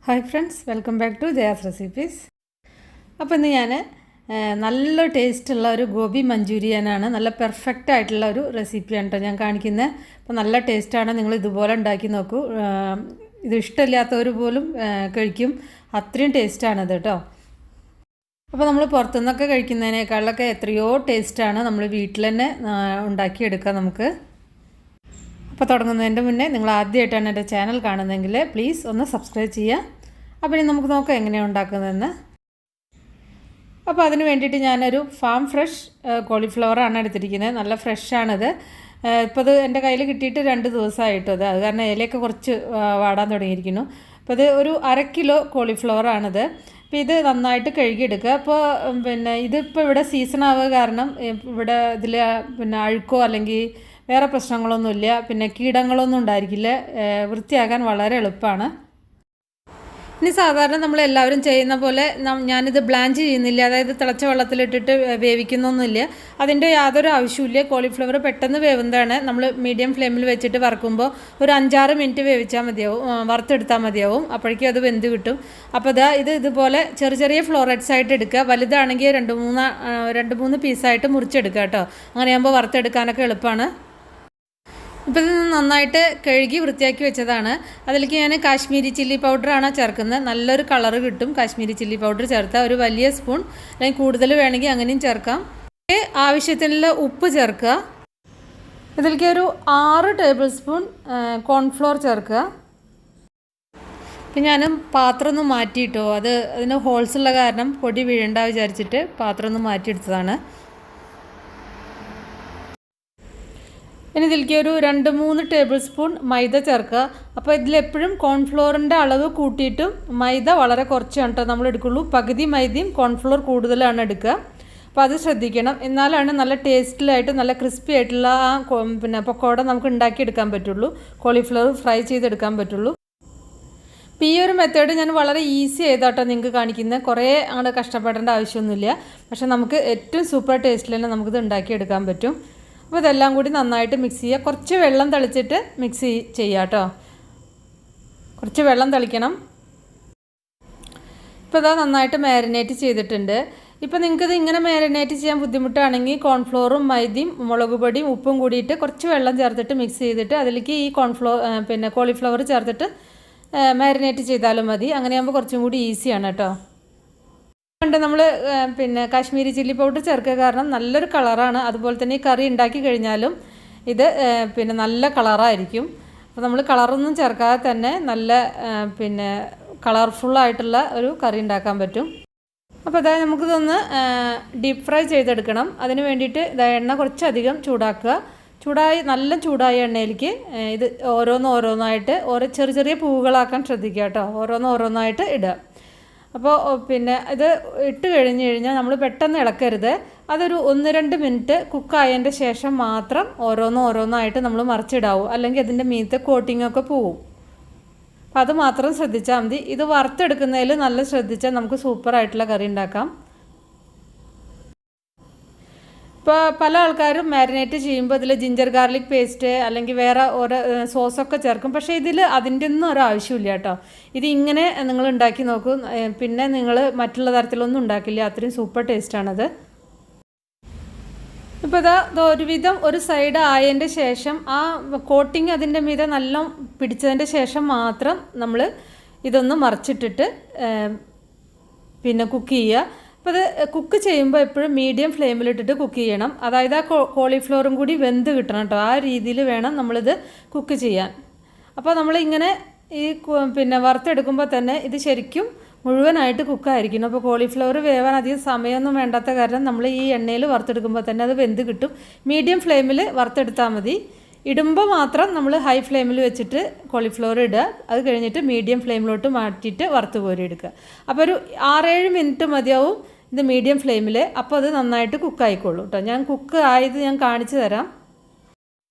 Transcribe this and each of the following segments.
Hi friends, welcome back to Jaya's recipes. അപ്പോൾ ഇന്ന് ഞാൻ നല്ല ടേസ്റ്റുള്ള ഒരു ഗോബി മഞ്ചൂരിയനാണ്. നല്ല പെർഫെക്റ്റ് ആയിട്ടുള്ള ഒരു റെസിപ്പിയാണ് കേട്ടോ ഞാൻ കാണിക്കുന്നത്. അപ്പോൾ നല്ല ടേസ്റ്റാണ്, നിങ്ങൾ ഇതുപോലെ ഉണ്ടാക്കി നോക്കൂ. ഇത് ഇഷ്ടമില്ലാത്തവർ പോലും കഴിക്കും, അത്രയും ടേസ്റ്റാണിത് കേട്ടോ. അപ്പോൾ നമ്മൾ പുറത്തുനിന്നൊക്കെ കഴിക്കുന്നതിനേക്കാളൊക്കെ എത്രയോ ടേസ്റ്റാണ് നമ്മൾ വീട്ടിൽ തന്നെ ഉണ്ടാക്കിയെടുക്കുക നമുക്ക്. അപ്പോൾ തുടങ്ങുന്നതിൻ്റെ മുന്നേ നിങ്ങൾ ആദ്യമായിട്ടാണ് എൻ്റെ ചാനൽ കാണുന്നതെങ്കിൽ പ്ലീസ് ഒന്ന് സബ്സ്ക്രൈബ് ചെയ്യുക. അപ്പോൾ ഇനി നമുക്ക് നോക്കാം എങ്ങനെയാണ് ഉണ്ടാക്കുന്നതെന്ന്. അപ്പോൾ അതിന് വേണ്ടിയിട്ട് ഞാനൊരു ഫാം ഫ്രഷ് കോളിഫ്ലവറാണ് എടുത്തിരിക്കുന്നത്. നല്ല ഫ്രഷാണിത്. ഇപ്പോൾ ഇത് എൻ്റെ കയ്യിൽ കിട്ടിയിട്ട് 2 ദിവസമായിട്ടോ അത് കാരണം ഇലയൊക്കെ കുറച്ച് വാടാൻ തുടങ്ങിയിരിക്കുന്നു. അപ്പോൾ ഇത് ഒരു 1/2 കിലോ കോളിഫ്ലവറാണിത്. അപ്പോൾ ഇത് നന്നായിട്ട് കഴുകിയെടുക്കുക. അപ്പോൾ ഇതിപ്പോൾ ഇവിടെ സീസൺ ആവുക കാരണം ഇവിടെ ഇതിൽ അഴുക്കോ അല്ലെങ്കിൽ വേറെ പ്രശ്നങ്ങളൊന്നുമില്ല, കീടങ്ങളൊന്നും ഉണ്ടായിരിക്കില്ല. വൃത്തിയാക്കാൻ വളരെ എളുപ്പമാണ്. ഇനി സാധാരണ നമ്മളെല്ലാവരും ചെയ്യുന്ന പോലെ ഞാനിത് ബ്ലാഞ്ച് ചെയ്യുന്നില്ല, അതായത് തിളച്ച വെള്ളത്തിലിട്ടിട്ട് വേവിക്കുന്നൊന്നുമില്ല. അതിൻ്റെ യാതൊരു ആവശ്യമില്ല. കോളിഫ്ലവർ പെട്ടെന്ന് വേവുന്നതാണ്. നമ്മൾ മീഡിയം ഫ്ലെയിമിൽ വെച്ചിട്ട് വറുക്കുമ്പോൾ ഒരു 5-6 മിനിറ്റ് വേവിച്ചാൽ മതിയാവും, വറുത്തെടുത്താൽ മതിയാവും. അപ്പോഴേക്കും അത് വെന്ത് കിട്ടും. അപ്പോൾ ഇതുപോലെ ചെറിയ ഫ്ലോററ്റ്സ് ആയിട്ട് എടുക്കുക. വലുതാണെങ്കിൽ 2-3 പീസായിട്ട് മുറിച്ചെടുക്കുക കേട്ടോ. അങ്ങനെയാകുമ്പോൾ വറുത്തെടുക്കാനൊക്കെ എളുപ്പമാണ്. ഇപ്പോൾ ഇത് നന്നായിട്ട് കഴുകി വൃത്തിയാക്കി വെച്ചതാണ്. അതിലേക്ക് ഞാൻ കാശ്മീരി ചില്ലി പൗഡറാണ് ചേർക്കുന്നത്. നല്ലൊരു കളറ് കിട്ടും കാശ്മീരി ചില്ലി പൗഡർ ചേർത്താൽ. ഒരു വലിയ സ്പൂൺ അല്ലെങ്കിൽ കൂടുതൽ വേണമെങ്കിൽ അങ്ങനെയും ചേർക്കാം. ആവശ്യത്തിനുള്ള ഉപ്പ് ചേർക്കുക. ഇതിലേക്ക് ഒരു 6 ടേബിൾ സ്പൂൺ കോൺഫ്ലോർ ചേർക്കുക. ഇപ്പം ഞാനും പാത്രം ഒന്ന് മാറ്റിയിട്ടോ, അതിന് ഹോൾസ് ഉള്ള കാരണം പൊടി വീഴണ്ട വിചാരിച്ചിട്ട് പാത്രം ഒന്ന് മാറ്റിയെടുത്തതാണ്. ഇനി ഇതിലേക്ക് ഒരു 2-3 ടേബിൾ സ്പൂൺ മൈദ ചേർക്കുക. അപ്പോൾ ഇതിലെപ്പോഴും കോൺഫ്ലോറിൻ്റെ അളവ് കൂട്ടിയിട്ടും മൈദ വളരെ കുറച്ചാണ് കേട്ടോ നമ്മൾ എടുക്കുള്ളൂ. പകുതി മൈദയും കോൺഫ്ലോർ കൂടുതലാണ് എടുക്കുക. അപ്പോൾ അത് ശ്രദ്ധിക്കണം. എന്നാലാണ് നല്ല ടേസ്റ്റിലായിട്ട് നല്ല ക്രിസ്പി ആയിട്ടുള്ള പക്കോട നമുക്ക് ഉണ്ടാക്കിയെടുക്കാൻ പറ്റുള്ളൂ, കോളിഫ്ലവർ ഫ്രൈ ചെയ്തെടുക്കാൻ പറ്റുള്ളൂ. അപ്പോൾ ഈ ഒരു മെത്തേഡ് ഞാൻ വളരെ ഈസി ആയതാട്ടോ നിങ്ങൾക്ക് കാണിക്കുന്നത്. കുറേ അങ്ങോട്ട് കഷ്ടപ്പെടേണ്ട ആവശ്യമൊന്നുമില്ല. പക്ഷേ നമുക്ക് ഏറ്റവും സൂപ്പർ ടേസ്റ്റിൽ തന്നെ നമുക്കിത് ഉണ്ടാക്കിയെടുക്കാൻ പറ്റും. അപ്പോൾ ഇതെല്ലാം കൂടി നന്നായിട്ട് മിക്സ് ചെയ്യുക. കുറച്ച് വെള്ളം തളിച്ചിട്ട് മിക്സ് ചെയ്യുക കേട്ടോ. കുറച്ച് വെള്ളം തളിക്കണം. ഇപ്പോൾ നന്നായിട്ട് മാരിനേറ്റ് ചെയ്തിട്ടുണ്ട്. ഇപ്പോൾ നിങ്ങൾക്കിത് ഇങ്ങനെ മാരിനേറ്റ് ചെയ്യാൻ ബുദ്ധിമുട്ടാണെങ്കിൽ കോൺഫ്ലോറും മൈദയും മുളക് പൊടിയും ഉപ്പും കൂടിയിട്ട് കുറച്ച് വെള്ളം ചേർത്തിട്ട് മിക്സ് ചെയ്തിട്ട് അതിലേക്ക് ഈ കോളിഫ്ലവർ ചേർത്തിട്ട് മാരിനേറ്റ് ചെയ്താലും മതി. അങ്ങനെയാകുമ്പോൾ കുറച്ചും കൂടി ഈസിയാണ് കേട്ടോ. നമ്മൾ കാശ്മീരി ചില്ലി പൗഡർ ചേർക്കുക കാരണം നല്ലൊരു കളറാണ്. അതുപോലെ തന്നെ ഈ കറി ഉണ്ടാക്കി കഴിഞ്ഞാലും ഇത് നല്ല കളറായിരിക്കും. അപ്പോൾ നമ്മൾ കളറൊന്നും ചേർക്കാതെ തന്നെ നല്ല കളർഫുള്ളായിട്ടുള്ള ഒരു കറി ഉണ്ടാക്കാൻ പറ്റും. അപ്പോൾ നമുക്കിതൊന്ന് ഡീപ്പ് ഫ്രൈ ചെയ്തെടുക്കണം. അതിന് വേണ്ടിയിട്ട് എണ്ണ കുറച്ചധികം ചൂടാക്കുക. നല്ല ചൂടായ എണ്ണയിലേക്ക് ഇത് ഓരോന്നായിട്ട് ചെറിയ പൂവുകളാക്കാൻ ശ്രദ്ധിക്കുക കേട്ടോ. ഓരോന്നായിട്ട് ഇടുക. അപ്പോൾ ഇത് ഇട്ട് കഴിഞ്ഞാൽ നമ്മൾ പെട്ടെന്ന് ഇളക്കരുത്. അതൊരു 1-2 മിനിറ്റ് കുക്കായതിൻ്റെ ശേഷം മാത്രം ഓരോന്നായിട്ട് നമ്മൾ മറിച്ചിടാവൂ, അല്ലെങ്കിൽ അതിൻ്റെ മീത്തെ കോട്ടിങ്ങൊക്കെ പോവും. അപ്പോൾ അത് മാത്രം ശ്രദ്ധിച്ചാൽ മതി. ഇത് വറുത്തെടുക്കുന്നതിൽ നല്ല ശ്രദ്ധിച്ചാൽ നമുക്ക് സൂപ്പറായിട്ടുള്ള കറി ഉണ്ടാക്കാം. ഇപ്പോൾ പല ആൾക്കാരും മാരിനേറ്റ് ചെയ്യുമ്പോൾ ഇതിൽ ജിഞ്ചർ ഗാർലിക് പേസ്റ്റ് അല്ലെങ്കിൽ വേറെ ഓരോ സോസൊക്കെ ചേർക്കും. പക്ഷേ ഇതിൽ അതിൻ്റെ ഒന്നും ഒരു ആവശ്യമില്ല കേട്ടോ. ഇതിങ്ങനെ നിങ്ങൾ ഉണ്ടാക്കി നോക്കൂ, പിന്നെ നിങ്ങൾ മറ്റുള്ള തരത്തിലൊന്നും ഉണ്ടാക്കില്ല. അത്രയും സൂപ്പർ ടേസ്റ്റാണത്. ഇപ്പോൾ ഒരുവിധം ഒരു സൈഡ് ആയതിൻ്റെ ശേഷം ആ കോട്ടിങ് അതിൻ്റെ മീതെ നല്ല പിടിച്ചതിൻ്റെ ശേഷം മാത്രം നമ്മൾ ഇതൊന്ന് മറിച്ചിട്ടിട്ട് കുക്ക് ചെയ്യുക. അപ്പോൾ കുക്ക് ചെയ്യുമ്പോൾ എപ്പോഴും മീഡിയം ഫ്ലെയിമിലിട്ടിട്ട് കുക്ക് ചെയ്യണം. അതായത് ആ കോളിഫ്ലവറും കൂടി വെന്ത് കിട്ടണം കേട്ടോ. ആ രീതിയിൽ വേണം നമ്മളിത് കുക്ക് ചെയ്യാൻ. അപ്പോൾ നമ്മളിങ്ങനെ ഈ വറുത്തെടുക്കുമ്പോൾ തന്നെ ഇത് ശരിക്കും മുഴുവനായിട്ട് കുക്കായിരിക്കണം. അപ്പോൾ കോളിഫ്ലവർ വേവാൻ അധികം സമയമൊന്നും വേണ്ടാത്ത കാരണം നമ്മൾ ഈ എണ്ണയിൽ വറുത്തെടുക്കുമ്പോൾ തന്നെ അത് വെന്ത് കിട്ടും. മീഡിയം ഫ്ലെയിമിൽ വറുത്തെടുത്താൽ മതി. ഇടുമ്പോൾ മാത്രം നമ്മൾ ഹൈ ഫ്ലെയിമിൽ വെച്ചിട്ട് കോളിഫ്ലവർ ഇടുക. അത് കഴിഞ്ഞിട്ട് മീഡിയം ഫ്ലെയിമിലോട്ട് മാറ്റിയിട്ട് വറുത്ത് കോരി എടുക്കുക. അപ്പോൾ ഒരു 6-7 മിനിറ്റ് മതിയാവും ഇത് മീഡിയം ഫ്ലെയിമിൽ. അപ്പോൾ അത് നന്നായിട്ട് കുക്കായിക്കോളൂ കേട്ടോ. ഞാൻ കുക്ക് ആയത് ഞാൻ കാണിച്ചു തരാം.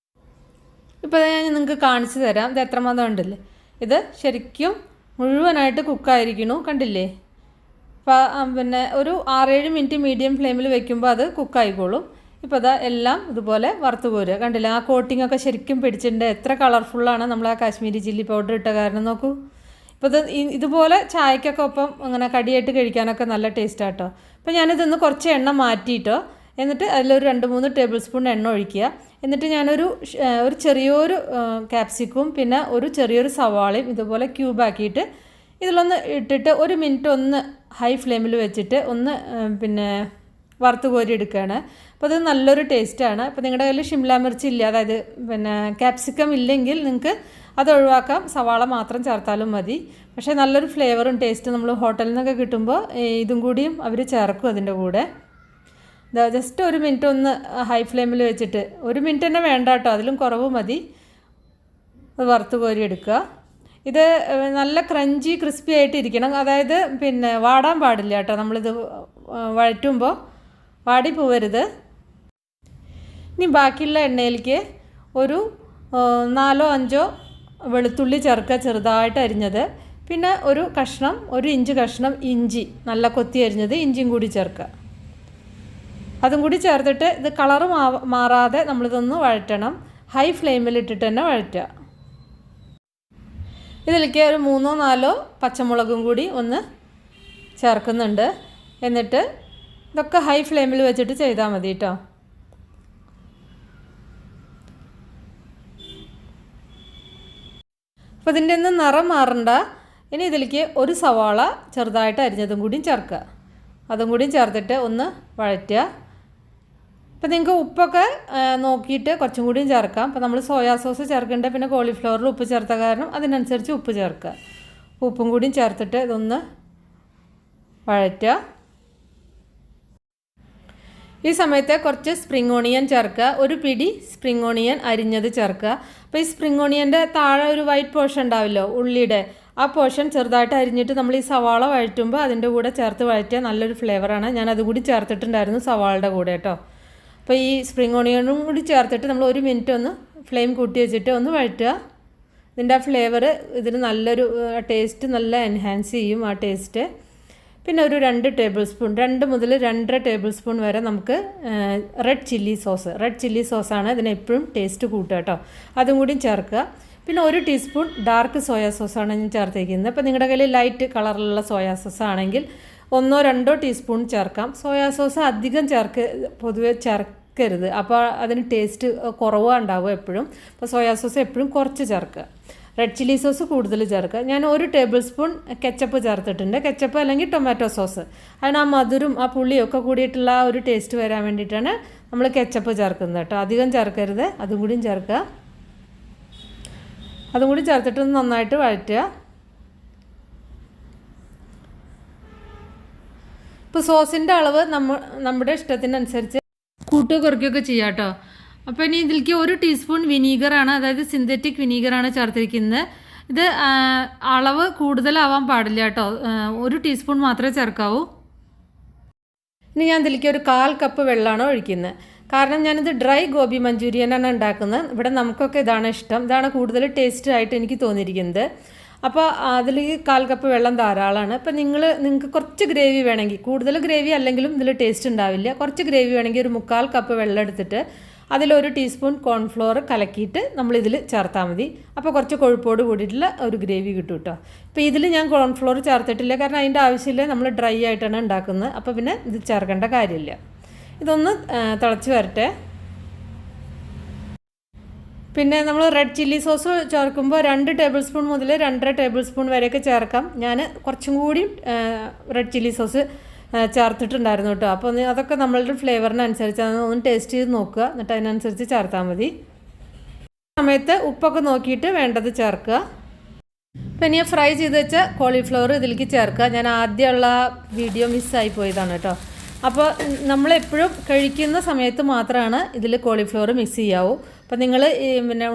ഇപ്പോൾ ഞാൻ നിങ്ങൾക്ക് കാണിച്ചു തരാം. ഇത് എത്രമാത്രം ഉണ്ടല്ലേ. ഇത് ശരിക്കും മുഴുവനായിട്ട് കുക്കായിരിക്കണു, കണ്ടില്ലേ. അപ്പോൾ ഒരു 6-7 മിനിറ്റ് മീഡിയം ഫ്ലെയിമിൽ വെക്കുമ്പോൾ അത് കുക്കായിക്കോളും. ഇപ്പോൾ എല്ലാം ഇതുപോലെ വറുത്ത് കോരുക. കണ്ടില്ല, ആ കോട്ടിങ്ങൊക്കെ ശരിക്കും പിടിച്ചിട്ടുണ്ട്. എത്ര കളർഫുള്ളാണ് നമ്മൾ ആ കാശ്മീരി ചില്ലി പൗഡർ ഇട്ട കാരണം നോക്കൂ. അപ്പോൾ ഇതുപോലെ ചായക്കൊക്കെ ഒപ്പം അങ്ങനെ കടിയായിട്ട് കഴിക്കാനൊക്കെ നല്ല ടേസ്റ്റാണ് കേട്ടോ. അപ്പോൾ ഞാനിതൊന്ന് കുറച്ച് എണ്ണ മാറ്റിയിട്ടോ, എന്നിട്ട് അതിലൊരു 2-3 ടേബിൾ സ്പൂൺ എണ്ണ ഒഴിക്കുക. എന്നിട്ട് ഞാനൊരു ചെറിയൊരു ക്യാപ്സിക്കും പിന്നെ ഒരു ചെറിയൊരു സവാളയും ഇതുപോലെ ക്യൂബാക്കിയിട്ട് ഇതിലൊന്ന് ഇട്ടിട്ട് 1 മിനിറ്റ് ഒന്ന് ഹൈ ഫ്ലെയിമിൽ വെച്ചിട്ട് ഒന്ന് വറുത്ത് കോരി എടുക്കുകയാണ്. അപ്പോൾ അത് നല്ലൊരു ടേസ്റ്റാണ്. അപ്പോൾ നിങ്ങളുടെ കയ്യിൽ ഷിംല മിർച്ചി ഇല്ല, അതായത് ക്യാപ്സിക്കം ഇല്ലെങ്കിൽ നിങ്ങൾക്ക് അത് ഒഴിവാക്കാം, സവാള മാത്രം ചേർത്താലും മതി. പക്ഷേ നല്ലൊരു ഫ്ലേവറും ടേസ്റ്റും നമ്മൾ ഹോട്ടലിൽ നിന്നൊക്കെ കിട്ടുമ്പോൾ ഇതും കൂടിയും അവർ ചേർക്കും അതിൻ്റെ കൂടെ. ജസ്റ്റ് 1 മിനിറ്റ് ഒന്ന് ഹൈ ഫ്ലെയിമിൽ വെച്ചിട്ട്, 1 മിനിറ്റ് തന്നെ വേണ്ട കേട്ടോ, അതിലും കുറവ് മതി, അത് വറുത്ത് കോരി എടുക്കുക. ഇത് നല്ല ക്രഞ്ചി ക്രിസ്പി ആയിട്ട് ഇരിക്കണം, അതായത് വാടാൻ പാടില്ല കേട്ടോ. നമ്മളിത് വഴറ്റുമ്പോൾ വാടി പോവരുത്. ഇനി ബാക്കിയുള്ള എണ്ണയിലേക്ക് ഒരു 4-5 വെളുത്തുള്ളി ചേർക്കുക, ചെറുതായിട്ട് അരിഞ്ഞത്. പിന്നെ ഒരു 1 ഇഞ്ച് കഷ്ണം ഇഞ്ചി നല്ല കൊത്തി അരിഞ്ഞത്, ഇഞ്ചിയും കൂടി ചേർക്കുക. അതും കൂടി ചേർത്തിട്ട് ഇത് കളറ് മാറാതെ നമ്മളിതൊന്ന് വഴറ്റണം. ഹൈ ഫ്ലെയിമിലിട്ടിട്ട് തന്നെ വഴറ്റുക. ഇതിലേക്ക് ഒരു 3-4 പച്ചമുളകും കൂടി ഒന്ന് ചേർക്കുന്നുണ്ട്. എന്നിട്ട് ഇതൊക്കെ ഹൈ ഫ്ലെയിമിൽ വെച്ചിട്ട് ചെയ്താൽ മതി കേട്ടോ. അപ്പോൾ ഇതിൻ്റെ ഒന്നും നിറം മാറണ്ട. ഇനി ഇതിലേക്ക് ഒരു സവാള ചെറുതായിട്ട് അരിഞ്ഞതും കൂടിയും ചേർക്കുക. അതും കൂടിയും ചേർത്തിട്ട് ഒന്ന് വഴറ്റുക. അപ്പോൾ നിങ്ങൾക്ക് ഉപ്പൊക്കെ നോക്കിയിട്ട് കുറച്ചും കൂടിയും ചേർക്കാം. അപ്പോൾ നമ്മൾ സോയാ സോസ് ചേർക്കേണ്ടത്, പിന്നെ കോളിഫ്ലവറിൽ ഉപ്പ് ചേർത്ത കാരണം അതിനനുസരിച്ച് ഉപ്പ് ചേർക്കുക. ഉപ്പും കൂടിയും ചേർത്തിട്ട് ഇതൊന്ന് വഴറ്റുക. ഈ സമയത്ത് കുറച്ച് സ്പ്രിംഗ് ഓണിയൻ ചേർക്കുക. ഒരു പിടി സ്പ്രിംഗ് ഓണിയൻ അരിഞ്ഞത് ചേർക്കുക. അപ്പോൾ ഈ സ്പ്രിംഗ് ഓണിയൻ്റെ താഴെ ഒരു വൈറ്റ് പോർഷൻ ഉണ്ടാവില്ലോ, ഉള്ളിയുടെ ആ പോർഷൻ ചെറുതായിട്ട് അരിഞ്ഞിട്ട് നമ്മൾ ഈ സവാള വഴറ്റുമ്പോൾ അതിൻ്റെ കൂടെ ചേർത്ത് വഴറ്റിയാൽ നല്ലൊരു ഫ്ലേവറാണ്. ഞാൻ അതുകൂടി ചേർത്തിട്ടുണ്ടായിരുന്നു സവാളയുടെ കൂടെ കേട്ടോ. അപ്പോൾ ഈ സ്പ്രിംഗ് ഓണിയനും കൂടി ചേർത്തിട്ട് നമ്മൾ 1 മിനിറ്റ് ഒന്ന് ഫ്ലെയിം കൂട്ടി വെച്ചിട്ട് ഒന്ന് വഴറ്റുക. ഇതിൻ്റെ ആ ഫ്ലേവർ ഇതിന് നല്ലൊരു ടേസ്റ്റ് നല്ല എൻഹാൻസ് ചെയ്യും ആ ടേസ്റ്റ്. പിന്നെ ഒരു 2 ടേബിൾ സ്പൂൺ, 2 മുതൽ 2.5 ടേബിൾ സ്പൂൺ വരെ നമുക്ക് റെഡ് ചില്ലി സോസാണ് ഇതിന് എപ്പോഴും ടേസ്റ്റ് കൂട്ടുക കേട്ടോ. അതും കൂടി ചേർക്കുക. പിന്നെ 1 ടീസ്പൂൺ ഡാർക്ക് സോയാ സോസാണ് ഞാൻ ചേർത്തേക്കുന്നത്. അപ്പോൾ നിങ്ങളുടെ കയ്യിൽ ലൈറ്റ് കളറിലുള്ള സോയാ സോസ് ആണെങ്കിൽ 1-2 ടീസ്പൂൺ ചേർക്കാം. സോയാ സോസ് അധികം പൊതുവെ ചേർക്കരുത്, അപ്പോൾ അതിന് ടേസ്റ്റ് കുറവുണ്ടാവും എപ്പോഴും. അപ്പോൾ സോയാ സോസ് എപ്പോഴും കുറച്ച് ചേർക്കുക. റെഡ് ചില്ലി സോസ് കൂടുതൽ ചേർക്കുക. ഞാൻ 1 ടേബിൾ സ്പൂൺ കെച്ചപ്പ് ചേർത്തിട്ടുണ്ട്. കെച്ചപ്പ് അല്ലെങ്കിൽ ടൊമാറ്റോ സോസ്, അതിന് ആ മധുരം ആ പുളിയും ഒക്കെ കൂടിയിട്ടുള്ള ആ ഒരു ടേസ്റ്റ് വരാൻ വേണ്ടിയിട്ടാണ് നമ്മൾ കെച്ചപ്പ് ചേർക്കുന്നത് കേട്ടോ. അധികം ചേർക്കരുത്. അതും കൂടിയും ചേർക്കുക. അതും കൂടി ചേർത്തിട്ട് നന്നായിട്ട് വഴറ്റുക. ഇപ്പോൾ സോസിൻ്റെ അളവ് നമ്മുടെ ഇഷ്ടത്തിനനുസരിച്ച് കൂട്ടുകയോ കുറയ്ക്കുകയൊക്കെ ചെയ്യാം കേട്ടോ. അപ്പോൾ ഇനി ഇതിലേക്ക് 1 ടീസ്പൂൺ വിനീഗറാണ്, അതായത് സിന്തറ്റിക് വിനീഗറാണ് ചേർത്തിരിക്കുന്നത്. ഇത് അളവ് കൂടുതലാവാൻ പാടില്ല കേട്ടോ, 1 ടീസ്പൂൺ മാത്രമേ ചേർക്കാവൂ. ഇനി ഞാൻ ഇതിലേക്ക് ഒരു 1/4 കപ്പ് വെള്ളമാണ് ഒഴിക്കുന്നത്. കാരണം ഞാനിത് ഡ്രൈ ഗോബി മഞ്ചൂരിയനാണ് ഉണ്ടാക്കുന്നത്. ഇവിടെ നമുക്കൊക്കെ ഇതാണ് ഇഷ്ടം, ഇതാണ് കൂടുതൽ ടേസ്റ്റ് ആയിട്ട് എനിക്ക് തോന്നിയിരിക്കുന്നത്. അപ്പോൾ അതിൽ 1/4 കപ്പ് വെള്ളം ധാരാളമാണ്. അപ്പോൾ നിങ്ങൾക്ക് കുറച്ച് ഗ്രേവി വേണമെങ്കിൽ, കൂടുതൽ ഗ്രേവി അല്ലെങ്കിലും ഇതിൽ ടേസ്റ്റ് ഉണ്ടാവില്ല, കുറച്ച് ഗ്രേവി വേണമെങ്കിൽ ഒരു 3/4 കപ്പ് വെള്ളം എടുത്തിട്ട് അതിൽ1 ടീസ്പൂൺ കോൺഫ്ലോർ കലക്കിയിട്ട് നമ്മളിതിൽ ചേർത്താൽ മതി. അപ്പോൾ കുറച്ച് കൊഴുപ്പോട് കൂടിയിട്ടുള്ള ഒരു ഗ്രേവി കിട്ടും കേട്ടോ. ഇപ്പോൾ ഇതിൽ ഞാൻ കോൺഫ്ലോർ ചേർത്തിട്ടില്ല, കാരണം അതിൻ്റെ ആവശ്യമില്ല, നമ്മൾ ഡ്രൈ ആയിട്ടാണ് ഉണ്ടാക്കുന്നത്. അപ്പോൾ പിന്നെ ഇത് ചേർക്കേണ്ട കാര്യമില്ല. ഇതൊന്ന് തിളച്ച് വരട്ടെ. പിന്നെ നമ്മൾ റെഡ് ചില്ലി സോസ് ചേർക്കുമ്പോൾ 2 ടേബിൾ സ്പൂൺ മുതൽ 2.5 ടേബിൾ സ്പൂൺ വരെയൊക്കെ ചേർക്കാം. ഞാൻ കുറച്ചും കൂടി റെഡ് ചില്ലി സോസ് ചേർത്തിട്ടുണ്ടായിരുന്നു കേട്ടോ. അപ്പോൾ അതൊക്കെ നമ്മളുടെ ഫ്ലേവറിനനുസരിച്ച് ഒന്ന് ടേസ്റ്റ് ചെയ്ത് നോക്കുക, എന്നിട്ട് അതിനനുസരിച്ച് ചേർത്താൽ മതി. സമയത്ത് ഉപ്പൊക്കെ നോക്കിയിട്ട് വേണ്ടത് ചേർക്കുക. പിന്നെ ഞാൻ ഫ്രൈ ചെയ്ത് വെച്ച കോളിഫ്ലവർ ഇതിലേക്ക് ചേർക്കുക. ഞാൻ ആദ്യമുള്ള വീഡിയോ മിസ്സായി പോയതാണ് കേട്ടോ. അപ്പോൾ നമ്മളെപ്പോഴും കഴിക്കുന്ന സമയത്ത് മാത്രമാണ് ഇതിൽ കോളിഫ്ലവർ മിക്സ് ചെയ്യാവൂ. അപ്പോൾ നിങ്ങൾ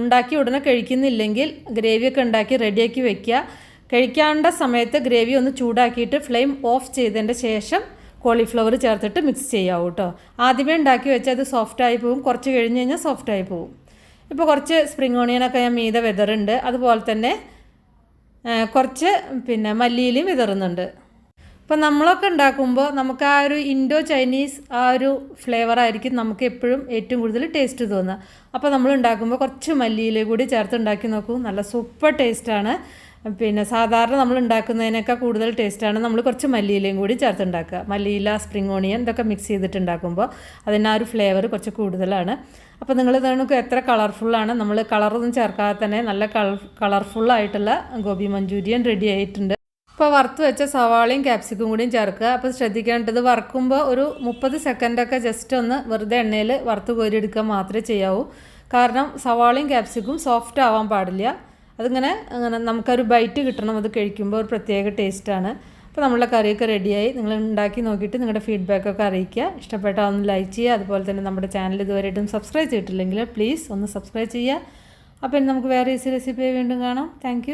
ഉണ്ടാക്കി ഉടനെ കഴിക്കുന്നില്ലെങ്കിൽ ഗ്രേവിയൊക്കെ ഉണ്ടാക്കി റെഡിയാക്കി വെക്കുക. കഴിക്കേണ്ട സമയത്ത് ഗ്രേവി ഒന്ന് ചൂടാക്കിയിട്ട് ഫ്ലെയിം ഓഫ് ചെയ്തതിൻ്റെ ശേഷം കോളിഫ്ലവർ ചേർത്തിട്ട് മിക്സ് ചെയ്യാവൂ കേട്ടോ. ആദ്യമേ ഉണ്ടാക്കി വെച്ചാൽ അത് സോഫ്റ്റായി പോകും, കുറച്ച് കഴിഞ്ഞ് കഴിഞ്ഞാൽ സോഫ്റ്റായി പോകും. ഇപ്പോൾ കുറച്ച് സ്പ്രിംഗ് ഓണിയനൊക്കെ ഞാൻ മീതെ വിതറുണ്ട്, അതുപോലെ തന്നെ കുറച്ച് മല്ലിയിലും വിതറുന്നുണ്ട്. അപ്പോൾ നമ്മളൊക്കെ ഉണ്ടാക്കുമ്പോൾ നമുക്ക് ആ ഒരു ഇൻഡോ ചൈനീസ് ആ ഒരു ഫ്ലേവറായിരിക്കും നമുക്ക് എപ്പോഴും ഏറ്റവും കൂടുതൽ ടേസ്റ്റ് തോന്നുക. അപ്പോൾ നമ്മൾ ഉണ്ടാക്കുമ്പോൾ കുറച്ച് മല്ലിയില കൂടി ചേർത്ത് ഉണ്ടാക്കി നോക്കൂ, നല്ല സൂപ്പർ ടേസ്റ്റാണ്. പിന്നെ സാധാരണ നമ്മൾ ഉണ്ടാക്കുന്നതിനേക്കാൾ കൂടുതൽ ടേസ്റ്റാണ് നമ്മൾ കുറച്ച് മല്ലിയിലയും കൂടി ചേർത്തുണ്ടാക്കുക. മല്ലിയില, സ്പ്രിംഗ് ഓണിയൻ ഇതൊക്കെ മിക്സ് ചെയ്തിട്ടുണ്ടാക്കുമ്പോൾ അതിന് ആ ഒരു ഫ്ലേവർ കുറച്ച് കൂടുതലാണ്. അപ്പോൾ നിങ്ങൾ നമുക്ക് എത്ര കളർഫുള്ളാണ്, നമ്മൾ കളറൊന്നും ചേർക്കാതെ തന്നെ നല്ല കളർഫുള്ളായിട്ടുള്ള ഗോബി മഞ്ചൂരിയൻ റെഡി ആയിട്ടുണ്ട്. ഇപ്പോൾ വറുത്ത് വെച്ച സവാളയും ക്യാപ്സിക്കും കൂടിയും ചേർക്കുക. അപ്പോൾ ശ്രദ്ധിക്കേണ്ടത് വറുക്കുമ്പോൾ ഒരു 30 സെക്കൻഡൊക്കെ ജസ്റ്റ് ഒന്ന് വെറുതെ എണ്ണയിൽ വറുത്ത് കോരിയെടുക്കുക മാത്രമേ ചെയ്യാവൂ. കാരണം സവാളയും ക്യാപ്സിക്കും സോഫ്റ്റ് ആവാൻ പാടില്ല. അതിങ്ങനെ നമുക്കൊരു ബൈറ്റ് കിട്ടണം, അത് കഴിക്കുമ്പോൾ ഒരു പ്രത്യേക ടേസ്റ്റാണ്. അപ്പോൾ നമ്മളുടെ കറിയൊക്കെ റെഡിയായി. നിങ്ങൾ ഉണ്ടാക്കി നോക്കിയിട്ട് നിങ്ങളുടെ ഫീഡ്ബാക്കൊക്കെ അറിയിക്കുക. ഇഷ്ടപ്പെട്ടാൽ ഒന്ന് ലൈക്ക് ചെയ്യുക. അതുപോലെ തന്നെ നമ്മുടെ ചാനൽ ഇതുവരെയായിട്ടും സബ്സ്ക്രൈബ് ചെയ്തിട്ടില്ലെങ്കിൽ പ്ലീസ് ഒന്ന് സബ്സ്ക്രൈബ് ചെയ്യുക. അപ്പോൾ ഇനി നമുക്ക് വേറെ ഈസി റെസിപ്പി വീണ്ടും കാണാം. താങ്ക്